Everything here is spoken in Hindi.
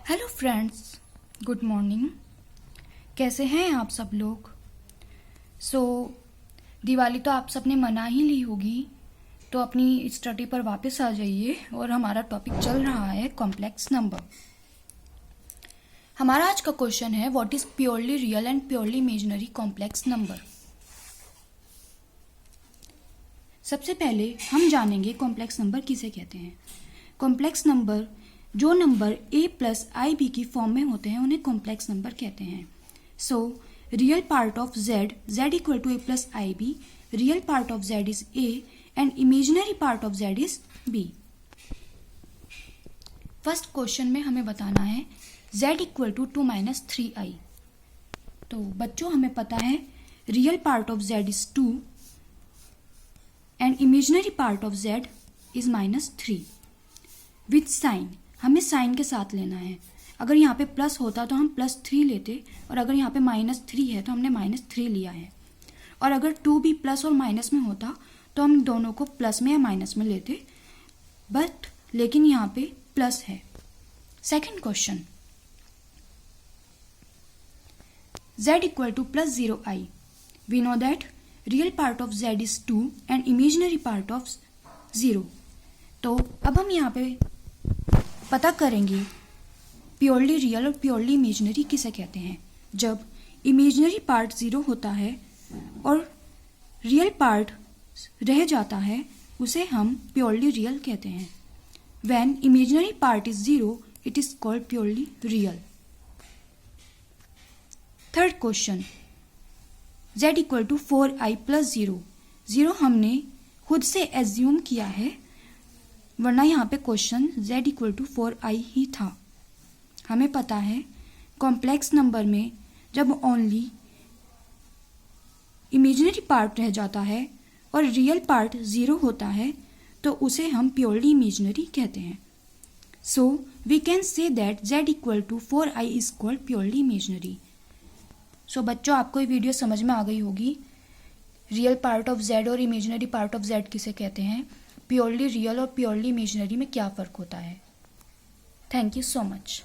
Hello friends, good morning. कैसे हैं आप सब लोग? दिवाली तो आप सबने मना ही ली होगी, तो अपनी स्टडी पर वापस आ जाइए। और हमारा टॉपिक चल रहा है कॉम्प्लेक्स नंबर। हमारा आज का क्वेश्चन है what is purely real and purely imaginary complex number. सबसे पहले हम जानेंगे कॉम्प्लेक्स नंबर किसे कहते हैं। कॉम्प्लेक्स नंबर जो number a plus I B की फॉर्म में होते हैं उन्हें कॉम्प्लेक्स नंबर कहते हैं। Real part of z equal to a plus I B, real part of z is a and imaginary part of z is b। First question में हमें बताना है z equal to 2 minus 3i। तो बच्चों हमें पता है real part of z is 2 and imaginary part of z is -3 with sign. हमें साइन के साथ लेना है। अगर यहाँ पे प्लस होता तो हम +3 लेते, और अगर यहाँ पे -3 है तो हमने -3 लिया है। और अगर 2 भी प्लस और माइनस में होता तो हम दोनों को प्लस में या माइनस में लेते, लेकिन यहाँ पे प्लस है। Second question, z equal to +0i। We know that real part of z is 2 and imaginary part of 0। तो अब हम यहाँ पे पता करेंगे प्योरली रियल और प्योरली इमेजिनरी किसे कहते हैं। जब इमेजिनरी पार्ट 0 होता है और रियल पार्ट रह जाता है उसे हम प्योरली रियल कहते हैं। When imaginary part is 0 it is called purely real. Third question, z equal to 4i plus 0 हमने खुद से एज्यूम किया है, वरना यहाँ पे question z equal to 4i ही था। हमें पता है कॉम्प्लेक्स नंबर में जब ओनली इमेजिनरी पार्ट रह जाता है और रियल पार्ट 0 होता है तो उसे हम प्योरली इमेजिनरी कहते हैं। We can say that z equal to 4i is called purely imaginary. बच्चों आपको ये वीडियो समझ में आ गई होगी रियल पार्ट ऑफ z और इमेजिनरी पार्ट ऑफ z किसे कहते हैं, प्योरली रियल और प्योरली इमेजिनरी में क्या फ़र्क होता है। Thank you so much.